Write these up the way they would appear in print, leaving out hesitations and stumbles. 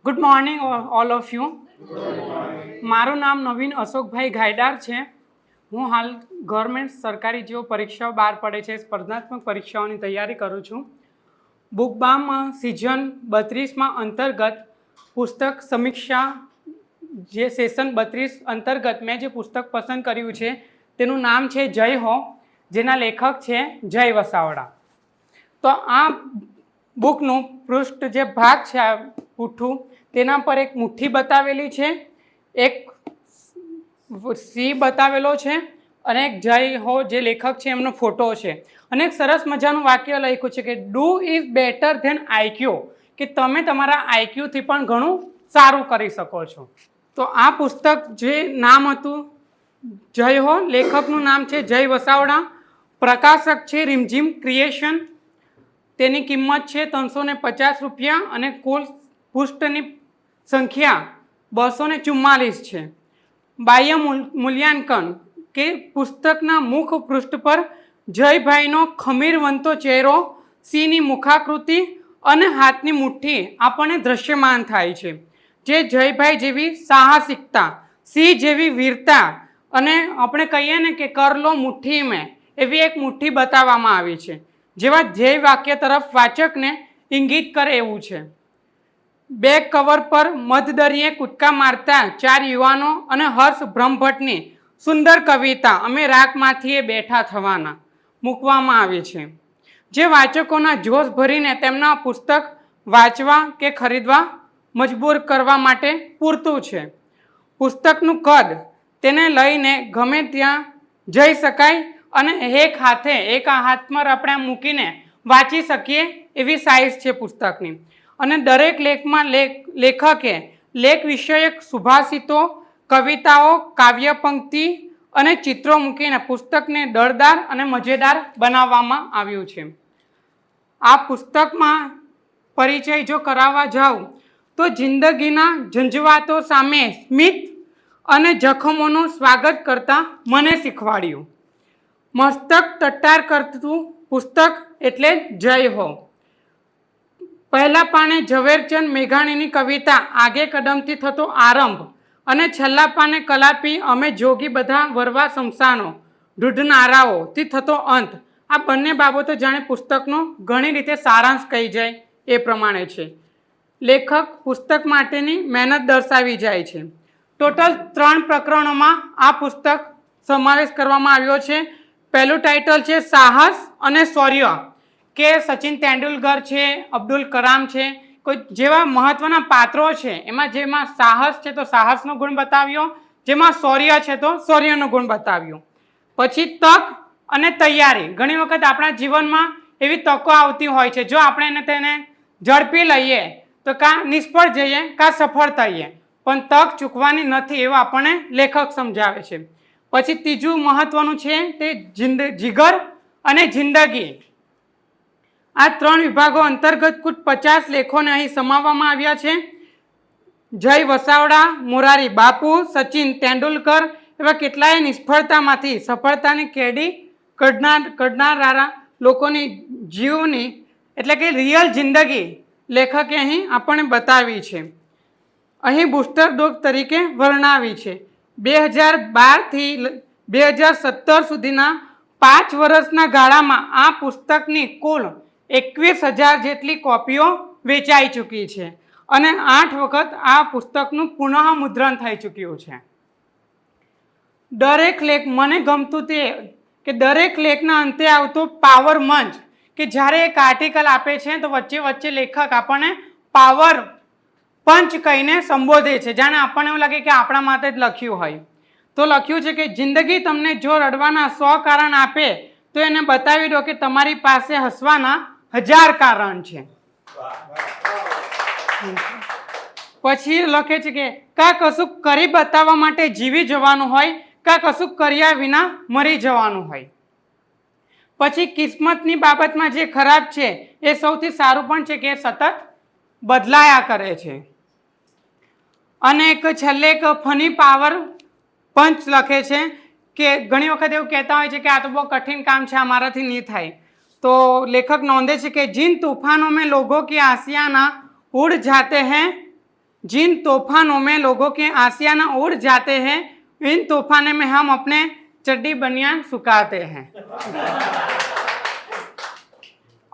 Good morning all of you. મારું નામ નવીન અશોકભાઈ ગાયડાર છે. હું હાલ ગવર્મેન્ટ સરકારી જેઓ પરીક્ષાઓ બહાર પડે છે સ્પર્ધાત્મક પરીક્ષાઓની તૈયારી કરું છું. બુકબામ સિઝન 32માં અંતર્ગત પુસ્તક સમીક્ષા જે સેશન 32 અંતર્ગત મેં જે પુસ્તક પસંદ કર્યું છે તેનું નામ છે જય હો, જેના લેખક છે જય વસાવડા. તો આ બુકનું પૃષ્ઠ જે ભાગ છે આ પુઠ્ઠું તેના પર એક મુઠ્ઠી બતાવેલી છે, એક સી બતાવેલો છે અને એક જય હો જે લેખક છે એમનો ફોટો છે અને એક સરસ મજાનું વાક્ય લખ્યું છે કે do is better than IQ, કે તમે તમારા આઈક્યુથી પણ ઘણું સારું કરી શકો છો. તો આ પુસ્તક જે નામ હતું જય હો, લેખકનું નામ છે જય વસાવડા, પ્રકાશક છે રીમઝીમ ક્રિએશન. તેની કિંમત છે 350 રૂપિયા અને કુલ પૃષ્ઠની સંખ્યા 244 છે. બાહ્ય મૂલ્યાંકન કે પુસ્તકના મુખ પૃષ્ઠ પર જયભાઈનો ખમીરવંતો ચહેરો, સિંહની મુખાકૃતિ અને હાથની મુઠ્ઠી આપણને દ્રશ્યમાન થાય છે, જે જયભાઈ જેવી સાહસિકતા, સિંહ જેવી વીરતા અને આપણે કહીએ ને કે કર લો મુઠ્ઠી મેં એવી એક મુઠ્ઠી બતાવવામાં આવી છે, જેવા ધ્યેય વાક્ય તરફ વાચકને ઇંગિત કરે એવું છે. બેક કવર પર મધદરિયે કૂદકા મારતા 4 યુવાનો અને હર્ષ બ્રહ્મભટ્ટની સુંદર કવિતા અમે રાગમાંથી બેઠા થવાના મૂકવામાં આવી છે, જે વાચકોના જોશ ભરીને તેમના પુસ્તક વાંચવા કે ખરીદવા મજબૂર કરવા માટે પૂરતું છે. પુસ્તકનું કદ તેને લઈને ગમે ત્યાં જઈ શકાય અને એક હાથમાં આપણે મૂકીને વાંચી શકીએ એવી સાઇઝ છે પુસ્તકની. અને દરેક લેખમાં લેખકે લેખ વિષયક સુભાષિતો, કવિતાઓ, કાવ્ય પંક્તિ અને ચિત્રો મૂકીને પુસ્તકને દળદાર અને મજેદાર બનાવવામાં આવ્યું છે. આ પુસ્તકમાં પરિચય જો કરાવવા જાઉં તો જિંદગીના ઝંઝવાતો સામે સ્મિત અને જખમોનું સ્વાગત કરતા મને શીખવાડ્યું. મસ્તક ટટ્ટાર કરતું પુસ્તક એટલે જય હો. પહેલા પાને ઝવેરચંદ મેઘાણીની કવિતા આગે કદમથી થતો આરંભ અને છેલ્લા પાને કલાપી અમે જોગી બધા વરવા શમશાનો ઢૂંઢનારાઓથી થતો અંત. આ બંને બાબતો જાણે પુસ્તકનો ઘણી રીતે સારાંશ કહી જાય એ પ્રમાણે છે. લેખક પુસ્તક માટેની મહેનત દર્શાવી જાય છે. ટોટલ 3 પ્રકરણોમાં આ પુસ્તક સમાવેશ કરવામાં આવ્યો છે. પહેલું ટાઇટલ છે સાહસ અને શૌર્ય, કે સચિન તેંડુલકર છે, અબ્દુલ કલામ છે, કોઈ જેવા મહત્વના પાત્રો છે એમાં જેમાં સાહસ છે તો સાહસનો ગુણ બતાવ્યો, જેમાં શૌર્ય છે તો શૌર્યનો ગુણ બતાવ્યો. પછી તક અને તૈયારી. ઘણી વખત આપણા જીવનમાં એવી તકો આવતી હોય છે, જો આપણે તેને ઝડપી લઈએ તો કાં નિષ્ફળ જઈએ કાં સફળ થઈએ, પણ તક ચૂકવાની નથી એવું આપણને લેખક સમજાવે છે. પછી ત્રીજું મહત્વનું છે તે જીગર અને જિંદગી. આ 3 વિભાગો અંતર્ગત કુલ 50 લેખોને અહીં સમાવવામાં આવ્યા છે. જય વસાવડા, મોરારી બાપુ, સચિન તેંડુલકર એવા કેટલાય નિષ્ફળતામાંથી સફળતાની કેડી કઢનારા લોકોની જીવની એટલે કે રિયલ જિંદગી લેખકે અહીં આપણને બતાવી છે. અહીં બુસ્ટર ડોઝ તરીકે વર્ણવી છે. 2012થી 2017 સુધીના 5 વર્ષના ગાળામાં આ પુસ્તકની કુલ 21,000 જેટલી કોપીઓ વેચાઈ ચૂકી છે અને 8 વખત આ પુસ્તકનું પુનઃ મુદ્રણ થઈ ચૂક્યું છે. દરેક લેખ મને ગમતું તે કે દરેક લેખના અંતે આવતો પાવર મંચ, કે જ્યારે એક આર્ટિકલ આપે છે તો વચ્ચે વચ્ચે લેખક આપણને પાવર પંચ કહીને સંબોધે છે, જાણે આપણને એવું લાગે કે આપણા માટે જ લખ્યું હોય. તો લખ્યું છે કે જિંદગી તમને જો રડવાના 100 કારણ આપે તો એને બતાવી દો કે તમારી પાસે હસવાના 1000 કારણ છે. પછી લખે છે કે કા કશુંક કરી બતાવવા માટે જીવી જવાનું હોય, કા કશુંક કર્યા વિના મરી જવાનું હોય. પછી કિસ્મતની બાબતમાં જે ખરાબ છે એ સૌથી સારું પણ છે કે સતત બદલાયા કરે છે. અને એક છેલ્લે એક ફની પાવર પંચ લખે છે કે ઘણી વખત એવું કહેતા હોય છે કે આ તો બહુ કઠિન કામ છે, આ મારાથી નહીં થાય. તો લેખક નોંધે છે કે जिन तूफानों में लोगों की आशियाना उड़ जाते हैं जिन तूफानों में लोगों के आशियाना उड़ जाते हैं, इन तूफानों में हम अपने चड्डी बनियान सुकाते हैं।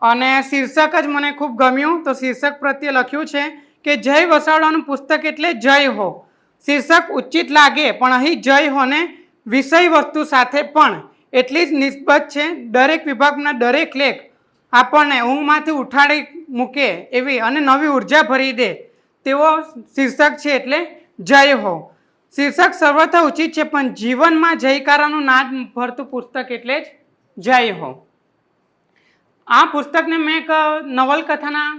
અને શીર્ષક જ મને ખૂબ ગમ્યું, તો શીર્ષક પ્રત્યે લખ્યું છે કે જય વસાવડાનું પુસ્તક એટલે જય હો. શીર્ષક ઉચિત લાગે, પણ અહીં જય હોને વિષય વસ્તુ સાથે પણ એટલી જ નિસ્બત છે. દરેક વિભાગના દરેક લેખ આપણને ઊંઘમાંથી ઉઠાડી મૂકે એવી અને નવી ઉર્જા ભરી દે તેવો શીર્ષક છે, એટલે જય હો. શીર્ષક સર્વથા ઉચિત છે, પણ જીવનમાં જયકારાનું નાદ ભરતું પુસ્તક એટલે જ જય હો. આ પુસ્તકને મેં એક નવલકથાના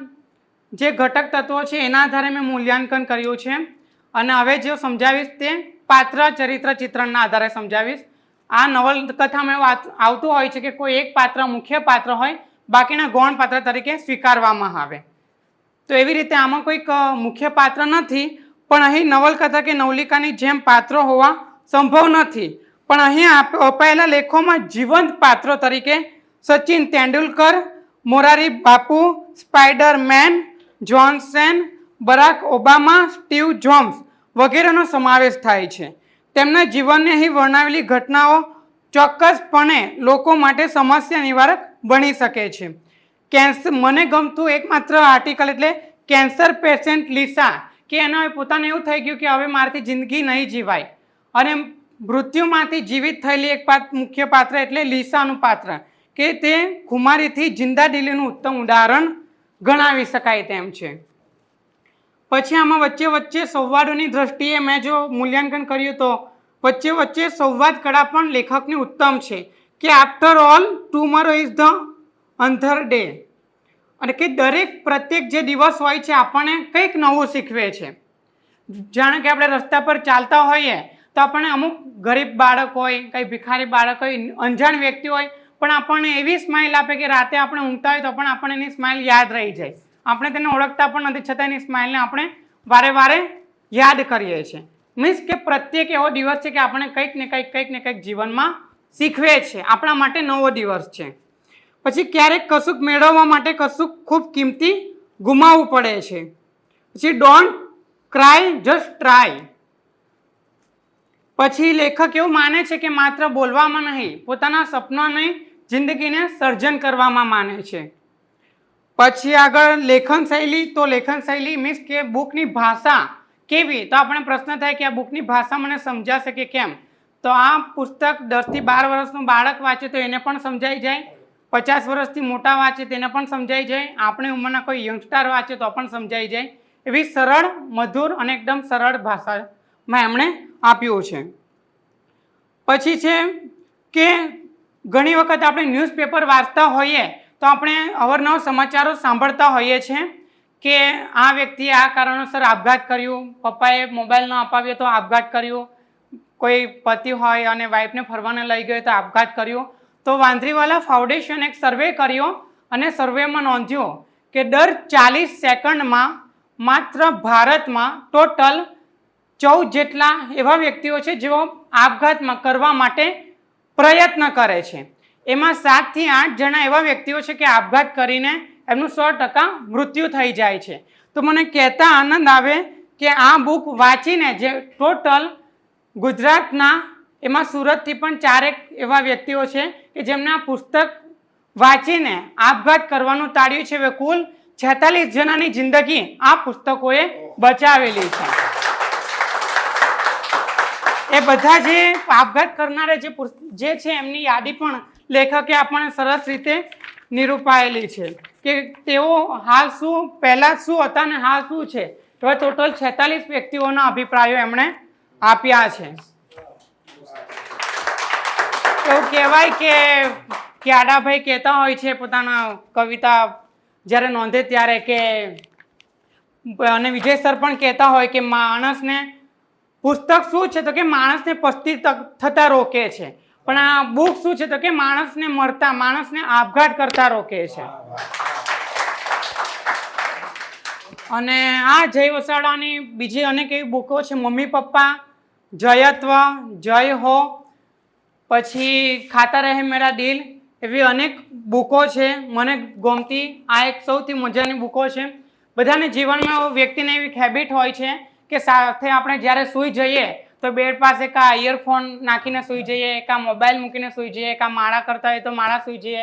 જે ઘટક તત્વો છે એના આધારે મેં મૂલ્યાંકન કર્યું છે, અને હવે જે સમજાવીશ તે પાત્ર ચરિત્ર ચિત્રણના આધારે સમજાવીશ. આ નવલકથામાં એવું આવતું હોય છે કે કોઈ એક પાત્ર મુખ્ય પાત્ર હોય, બાકીના ગૌણ પાત્ર તરીકે સ્વીકારવામાં આવે. તો એવી રીતે આમાં કોઈક મુખ્ય પાત્ર નથી, પણ અહીં નવલકથા કે નવલિકાની જેમ પાત્રો હોવા સંભવ નથી. પણ અહીં અપાયેલા લેખોમાં જીવંત પાત્રો તરીકે Sachin Tendulkar, Morari Bapu, Spiderman, Johnson, Barack Obama, Steve Jobs વગેરેનો સમાવેશ થાય છે. તેમના જીવનને અહીં વર્ણવેલી ઘટનાઓ ચોક્કસપણે લોકો માટે સમસ્યા નિવારક બની શકે છે. કેન્સર, મને ગમતું એકમાત્ર આર્ટિકલ એટલે કેન્સર પેશન્ટ લીસા, કે એના પોતાને એવું થઈ ગયું કે હવે મારાથી જિંદગી નહીં જીવાય, અને મૃત્યુમાંથી જીવિત થયેલી એક મુખ્ય પાત્ર એટલે લીસાનું પાત્ર, કે તે ખુમારીથી જિંદાદિલીનું ઉત્તમ ઉદાહરણ ગણાવી શકાય તેમ છે. પછી આમાં વચ્ચે વચ્ચે સંવાદોની દ્રષ્ટિએ મેં જો મૂલ્યાંકન કર્યું તો વચ્ચે વચ્ચે સંવાદ કળા પણ લેખકની ઉત્તમ છે, કે after all tomorrow is the another day, અને કે પ્રત્યેક જે દિવસ હોય છે આપણને કંઈક નવું શીખવે છે. જાણે કે આપણે રસ્તા પર ચાલતા હોઈએ તો આપણને અમુક ગરીબ બાળક હોય, કંઈ ભિખારી બાળક હોય, અંજાણ વ્યક્તિ હોય, પણ આપણને એવી સ્માઇલ આપે કે રાતે આપણે ઊંઘતા હોય તો પણ આપણને એની સ્માઇલ યાદ રહી જાય. આપણે તેને ઓળખતા પણ નથી, છતાં એની સ્માઇલને આપણે વારે વારે યાદ કરીએ છીએ. મીન્સ કે પ્રત્યેક એવો દિવસ છે કે આપણે કંઈક ને કંઈક જીવનમાં શીખવે છે, આપણા માટે નવો દિવસ છે. પછી ક્યારેક કશુંક મેળવવા માટે કશુંક ખૂબ કિંમતી ગુમાવવું પડે છે. પછી ડોન્ટ ક્રાય, જસ્ટ ટ્રાય. પછી લેખક એવું માને છે કે માત્ર બોલવામાં નહીં, પોતાના સપનાને જિંદગીને સર્જન કરવામાં માને છે. પછી આગળ લેખન શૈલી, તો લેખન શૈલી મીન્સ કે બુકની ભાષા કેવી, તો આપણે પ્રશ્ન થાય કે આ બુકની ભાષા મને સમજાશે કે કેમ. તો આ પુસ્તક 10 થી 12 વર્ષનું બાળક વાંચે તો એને પણ સમજાઈ જાય, 50 વર્ષથી મોટા વાંચે તેને પણ સમજાઈ જાય, આપણી ઉંમરના કોઈ યંગસ્ટર વાંચે તો પણ સમજાઈ જાય. એવી સરળ, મધુર અને એકદમ સરળ ભાષામાં એમણે આપ્યું છે. પછી છે કે ઘણી વખત આપણે ન્યૂઝપેપર વાંચતા હોઈએ તો આપણે અવારનવાર સમાચારો સાંભળતા હોઈએ છીએ કે આ વ્યક્તિએ આ કારણોસર આપઘાત કર્યું, પપ્પાએ મોબાઈલ ન અપાવ્યો તો આપઘાત કર્યું, કોઈ પતિ હોય અને વાઈફને ફરવાને લઈ ગયો તો આપઘાત કર્યો. તો વાંદરીવાલા ફાઉન્ડેશન એક સર્વે કર્યો, અને સર્વેમાં નોંધ્યું કે દર 40 સેકન્ડમાં માત્ર ભારતમાં ટોટલ 14 જેટલા એવા વ્યક્તિઓ છે જેઓ આપઘાતમાં કરવા માટે પ્રયત્ન કરે છે. એમાં 7 થી 8 જણા એવા વ્યક્તિઓ છે કે આપઘાત કરીને એમનું 100% મૃત્યુ થઈ જાય છે. તો મને કહેતા આનંદ આવે કે આ બુક વાંચીને જે ટોટલ ગુજરાતના, એમાં સુરતથી પણ 4 એવા વ્યક્તિઓ છે કે જેમને આ પુસ્તક વાંચીને આપઘાત કરવાનું ટાળ્યું છે. હવે કુલ 46 જણાની જિંદગી આ પુસ્તકોએ બચાવેલી છે. એ બધા જે આપઘાત કરનારા જે છે એમની યાદી પણ લેખકે આપણને સરસ રીતે નિરૂપાયેલી છે કે તેઓ હાલ શું, પહેલાં શું હતા અને હાલ શું છે. તો ટોટલ 46 વ્યક્તિઓના અભિપ્રાયો એમણે આપ્યા છે. એવું કહેવાય કે ક્યાડાભાઈ કહેતા હોય છે પોતાના કવિતા જ્યારે નોંધે ત્યારે, કે અને વિજય સર પણ કહેતા હોય કે માણસને પુસ્તક શું છે તો કે માણસને પસ્તી થતા રોકે છે, પણ આ બુક શું છે તો કે માણસને મરતા, માણસને આપઘાત કરતા રોકે છે. અને આ જય વસાવડાની બીજી અનેક એવી બુકો છે, મમ્મી પપ્પા, જયત્વ, જય હો, પછી ખાતા રહે મેરા દિલ, એવી અનેક બુકો છે મને ગમતી. આ એક સૌથી મજાની બુકો છે. બધાને જીવનમાં વ્યક્તિને એવી હેબિટ હોય છે કે સાથે આપણે જ્યારે સૂઈ જઈએ તો બેડ પાસે કાં ઇયરફોન નાખીને સૂઈ જઈએ, કાં મોબાઈલ મૂકીને સૂઈ જઈએ, કાં માળા કરતા હોય તો માળા સૂઈ જઈએ.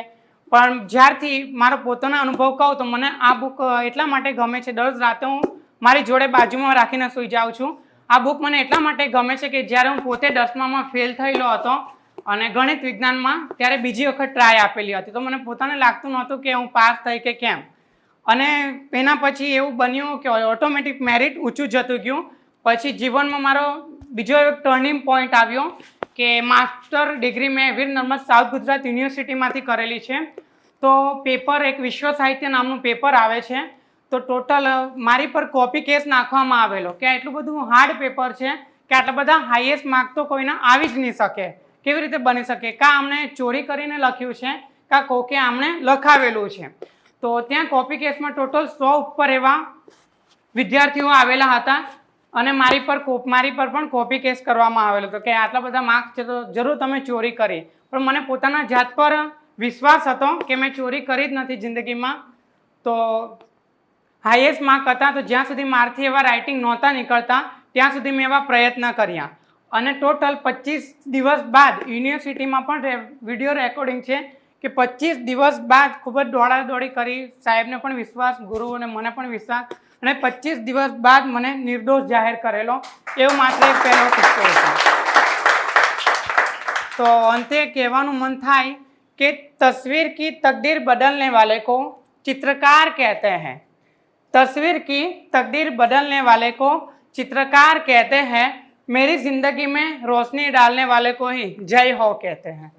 પણ જ્યારથી મારો પોતાનો અનુભવ કહું તો મને આ બુક એટલા માટે ગમે છે. દરરોજ રાતે હું મારી જોડે બાજુમાં રાખીને સૂઈ જાઉં છું. આ બુક મને એટલા માટે ગમે છે કે જ્યારે હું પોતે 10મામાં ફેલ થયેલો હતો અને ગણિત વિજ્ઞાનમાં, ત્યારે બીજી વખત ટ્રાય આપેલી હતી, તો મને પોતાને લાગતું નહોતું કે હું પાસ થઈ કે કેમ. અને એના પછી એવું બન્યું કે ઓટોમેટિક મેરિટ ઊંચું જતું ગયું. પછી જીવનમાં મારો બીજો એક ટર્નિંગ પોઈન્ટ આવ્યો કે માસ્ટર ડિગ્રી મેં વીર નર્મદ સાઉથ ગુજરાત યુનિવર્સિટીમાંથી કરેલી છે. તો પેપર એક વિશ્વ સાહિત્ય નામનું પેપર આવે છે. તો ટોટલ મારી પર કોપી કેસ નાખવામાં આવેલો કે એટલું બધું હાર્ડ પેપર છે કે આટલા બધા હાઈએસ્ટ માર્ક તો કોઈને આવી જ નહીં શકે. કેવી રીતે બની શકે? કાં આમણે ચોરી કરીને લખ્યું છે, કાં કોકે આમણે લખાવેલું છે. તો ત્યાં કોપી કેસમાં ટોટલ 100 ઉપર એવા વિદ્યાર્થીઓ આવેલા હતા અને મારી પર પણ કોપી કેસ કરવામાં આવેલો હતો કે આટલા બધા માર્ક્સ છે તો જરૂર તમે ચોરી કરી. પણ મને પોતાના જાત પર વિશ્વાસ હતો કે મેં ચોરી કરી જ નથી જિંદગીમાં. તો હાઈએસ્ટ માર્ક હતા, તો જ્યાં સુધી મારથી એવા રાઇટિંગ નહોતા નીકળતા ત્યાં સુધી મેં એવા પ્રયત્ન કર્યા. અને ટોટલ 25 દિવસ બાદ યુનિવર્સિટીમાં પણ વિડીયો રેકોર્ડિંગ છે કે 25 દિવસ બાદ ખૂબ જ દોડાદોડી કરી, સાહેબને પણ વિશ્વાસ, ગુરુઓને મને પણ વિશ્વાસ, અને 25 દિવસ બાદ મને નિર્દોષ જાહેર કરેલો. એવું માત્ર એક પહેલો કિસ્સો હતો. તો અંતે કહેવાનું મન થાય કે તસવીર કી તકદીર બદલને વાલે को चित्रकार कहते हैं. तस्वीर की तकदीर बदलने वाले को चित्रकार कहते हैं. मेरी जिंदगी में रोशनी डालने वाले को ही जय हो कहते हैं.